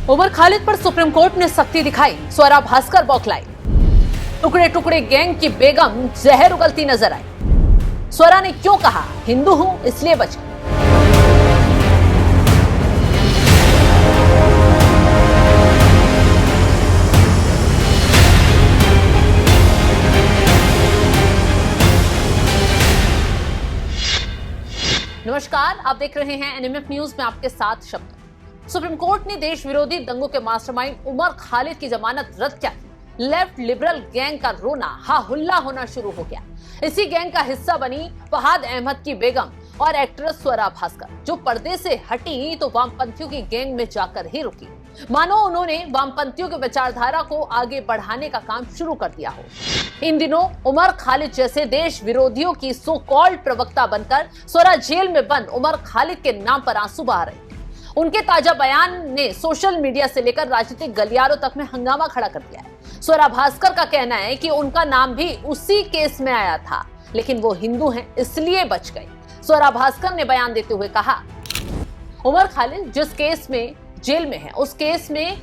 उमर खालिद पर supreme court ने सख्ती दिखाई, स्वरा भास्कर बौखलाई। टुकड़े टुकड़े गैंग की बेगम जहर उगलती नजर आई। स्वरा ने क्यों कहा हिंदू हूं इसलिए बच गई। नमस्कार, आप देख रहे हैं एनएमएफ न्यूज में आपके साथ शब्द। सुप्रीम कोर्ट ने देश विरोधी दंगों के मास्टरमाइंड उमर खालिद की जमानत रद्द क्या की। लेफ्ट लिबरल गैंग का रोना हा हुल्ला होना शुरू हो गया। इसी गैंग का हिस्सा बनी फहाद अहमद की बेगम और एक्ट्रेस स्वरा भास्कर, जो पर्दे से हटी तो वामपंथियों की गैंग में जाकर ही रुकी, मानो उन्होंने वामपंथियों की विचारधारा को आगे बढ़ाने का काम शुरू कर दिया हो। इन दिनों उमर खालिद जैसे देश विरोधियों की सो कॉल्ड प्रवक्ता बनकर स्वरा जेल में बंद उमर खालिद के नाम पर आंसू बहा रही। उनके ताजा बयान ने सोशल मीडिया से लेकर राजनीतिक गलियारों तक में हंगामा खड़ा कर दिया है। स्वरा भास्कर का कहना है कि उनका नाम भी उसी केस में आया था, लेकिन वो हिंदू हैं इसलिए बच गई। स्वरा भास्कर ने बयान देते हुए कहा, उमर खालिद जिस केस में जेल में है, उस केस में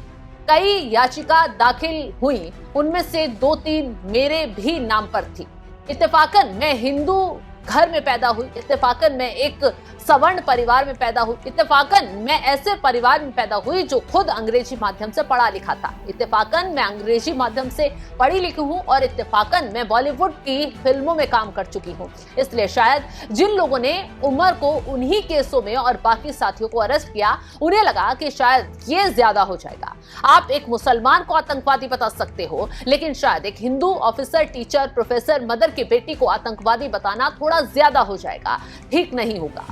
कई याचिका दाखिल हुई, उनमें से 2-3 मेरे भी नाम पर थी। इत्तेफाकन मैं हिंदू घर में पैदा हुई, इत्तेफाकन मैं एक सवर्ण परिवार में पैदा हुई, इत्तेफाकन मैं ऐसे परिवार में पैदा हुई जो खुद अंग्रेजी माध्यम से पढ़ा लिखा था, इत्तेफाकन मैं अंग्रेजी माध्यम से पढ़ी लिखी हूँ और इत्तेफाकन मैं बॉलीवुड की फिल्मों में काम कर चुकी हूँ। इसलिए शायद जिन लोगों ने उमर को उन्हीं केसों में और बाकी साथियों को अरेस्ट किया, उन्हें लगा कि शायद ये ज्यादा हो जाएगा। आप एक मुसलमान को आतंकवादी बता सकते हो, लेकिन शायद एक Hindu officer, teacher, professor, mother की बेटी को आतंकवादी बताना थोड़ा ज्यादा हो जाएगा, ठीक नहीं होगा।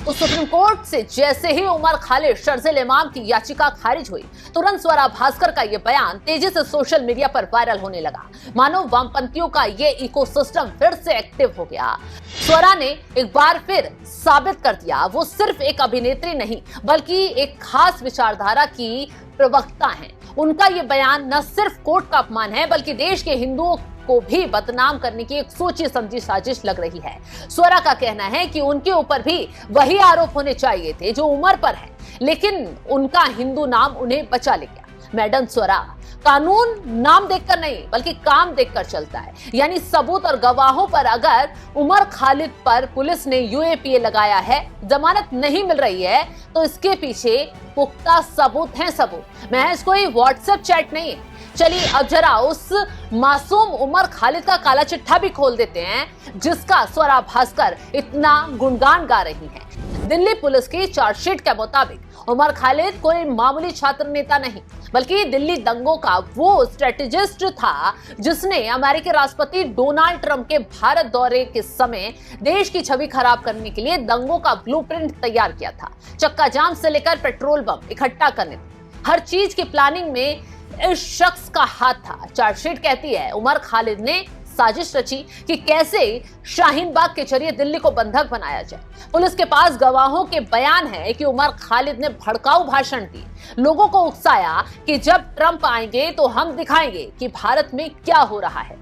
तो सुप्रीम कोर्ट से जैसे ही उमर खालिद शर्जिल इमाम की याचिका खारिज हुई, तुरंत स्वरा भास्कर का यह बयान तेजी से सोशल मीडिया पर वायरल होने लगा, मानो वामपंथियों का ये इकोसिस्टम फिर से एक्टिव हो गया। स्वरा ने एक बार फिर साबित कर दिया वो सिर्फ एक अभिनेत्री नहीं, बल्कि एक खास विचारधारा की प्रवक्ता हैं। उनका ये बयान न सिर्फ कोर्ट का अपमान है, बल्कि देश के हिंदुओं को भी बदनाम करने की एक सोची समझी साजिश लग रही है। स्वरा का कहना है कि उनके ऊपर भी वही आरोप होने चाहिए थे जो उमर पर है, लेकिन उनका हिंदू नाम उन्हें बचा ले गया। मैडम स्वरा, कानून नाम देखकर नहीं बल्कि काम देखकर चलता है। यानी सबूत और गवाहों पर अगर उमर खालिद पर पुलिस ने यूएपीए लगाया है, जमानत नहीं मिल रही है, तो इसके पीछे पुख्ता सबूत हैं। सबूत महज कोई व्हाट्सएप चैट नहीं है। चलिए अब जरा उस मासूम उमर खालिद का काला चिट्ठा भी खोल देते हैं, जिसका स्वरा भास्कर इतना गुणगान गा रही है। दिल्ली पुलिस की चार्जशीट के मुताबिक उमर खालिद कोई मामूली छात्र नेता नहीं, बल्कि दिल्ली दंगों का वो स्ट्रेटेजिस्ट था जिसने अमेरिकी राष्ट्रपति डोनाल्ड ट्रंप के भारत दौरे के समय देश की छवि खराब करने के लिए दंगों का ब्लूप्रिंट तैयार किया था। चक्का जाम से लेकर पेट्रोल बम इकट्ठा करने, हर चीज की प्लानिंग में इस शख्स का हाथ था। चार्जशीट कहती है उमर खालिद ने साजिश रची कि कैसे शाहीन बाग के जरिए दिल्ली को बंधक बनाया जाए। पुलिस के पास गवाहों के बयान है कि उमर खालिद ने भड़काऊ भाषण दिए, लोगों को उकसाया कि जब ट्रंप आएंगे तो हम दिखाएंगे कि भारत में क्या हो रहा है।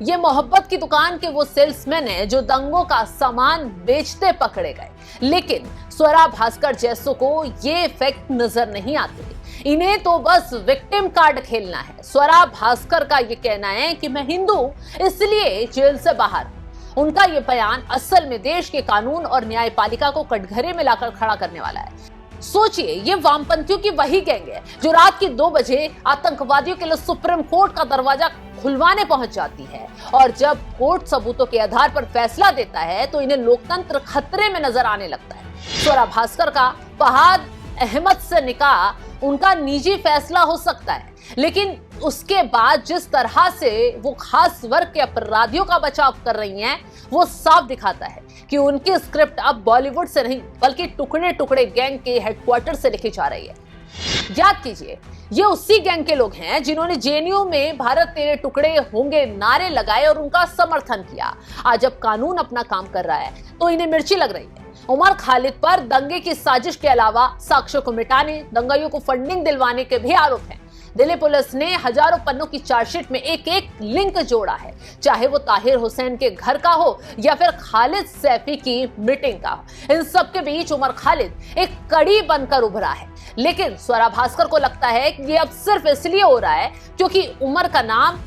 ये मोहब्बत की दुकान के वो सेल्समैन हैं जो दंगों का सामान बेचते पकड़े गए, लेकिन स्वरा भास्कर जैसों को ये फैक्ट नजर नहीं आते। इन्हें तो बस विक्टिम कार्ड खेलना है। स्वरा भास्कर का ये कहना है कि मैं हिंदू इसलिए जेल से बाहर। उनका ये बयान असल में देश के कानून और न्यायपालिका को कटघरे में लाकर खड़ा करने वाला है। सोचिए, ये वामपंथियों की वही गैंग है जो रात के 2 बजे आतंकवादियों के लिए सुप्रीम कोर्ट का दरवाजा खुलवाने पहुंच जाती है, और जब कोर्ट सबूतों के आधार पर फैसला देता है तो इन्हें लोकतंत्र खतरे में नजर आने लगता है। स्वरा भास्कर का फहाद अहमद से निकाह उनका निजी फैसला हो सकता है, लेकिन उसके बाद जिस तरह से वो खास वर्ग के अपराधियों का बचाव कर रही हैं, वो साफ दिखाता है कि उनकी स्क्रिप्ट अब बॉलीवुड से नहीं बल्कि टुकड़े टुकड़े गैंग के हेडक्वार्टर से लिखी जा रही है। याद कीजिए, ये उसी गैंग के लोग हैं जिन्होंने जेएनयू में भारत तेरे टुकड़े होंगे नारे लगाए और उनका समर्थन किया। आज जब कानून अपना काम कर रहा है तो इन्हें मिर्ची लग रही है। उमर खालिद पर दंगे की साजिश के अलावा साक्ष्यों को मिटाने, दंगाइयों को फंडिंग दिलवाने के भी आरोप हैं। दिल्ली पुलिस ने हजारों पन्नों की चार्जशीट में एक एक लिंक जोड़ा है, चाहे वो ताहिर हुसैन के घर का हो या फिर खालिद सैफी की मीटिंग का हो। इन सब के बीच उमर खालिद एक कड़ी बनकर उभरा है। लेकिन स्वरा भास्कर को लगता है कि ये अब सिर्फ इसलिए हो रहा है क्योंकि उमर का नाम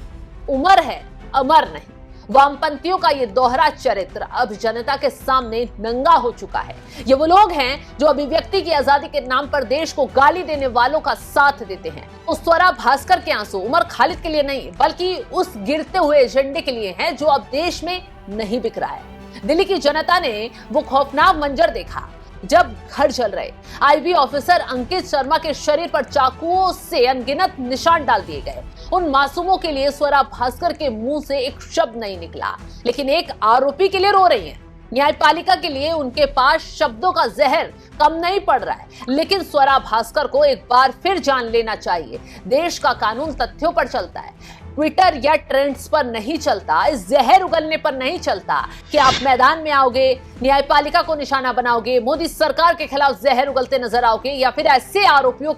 उमर है, अमर नहीं। वामपंथियों का ये दोहरा चरित्र अब जनता के सामने नंगा हो चुका है। ये वो लोग हैं जो अभिव्यक्ति की आजादी के नाम पर देश को गाली देने वालों का साथ देते हैं। उस स्वरा भास्कर के आंसू उमर खालिद के लिए नहीं, बल्कि उस गिरते हुए एजेंडे के लिए हैं जो अब देश में नहीं बिक रहा है। दिल्ली की जनता ने वो खौफनाक मंजर देखा जब घर जल रहे आईबी ऑफिसर अंकित शर्मा के शरीर पर चाकुओं से अनगिनत निशान डाल दिए गए। उन मासूमों के लिए स्वरा भास्कर के मुंह से एक शब्द नहीं निकला, लेकिन एक आरोपी के लिए रो रही हैं। न्यायपालिका के लिए उनके पास शब्दों का जहर कम नहीं पड़ रहा है। लेकिन स्वरा भास्कर को एक बार फिर जान लेना चाहिए, देश का कानून तथ्यों पर चलता है, ट्विटर या ट्रेंड्स पर नहीं चलता, इस जहर उगलने पर नहीं चलता कि आप मैदान में आओगे, न्यायपालिका को निशाना बनाओगे, मोदी सरकार के खिलाफ जहर उगलते नजर आओगे या फिर ऐसे आरोपियों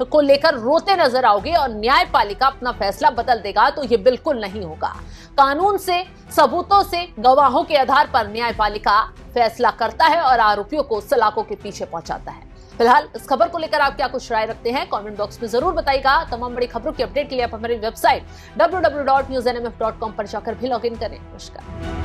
को लेकर रोते नजर आओगे और न्यायपालिका अपना फैसला बदल देगा, तो ये बिल्कुल नहीं होगा। कानून से, सबूतों से, गवाहों के आधार पर न्यायपालिका फैसला करता है और आरोपियों को सलाखों के पीछे पहुंचाता है। फिलहाल इस खबर को लेकर आप क्या कुछ राय रखते हैं, कमेंट बॉक्स में जरूर बताइएगा। तमाम बड़ी खबरों की अपडेट के लिए आप हमारी वेबसाइट www.newsnmf.com पर जाकर भी लॉगिन करें। नमस्कार।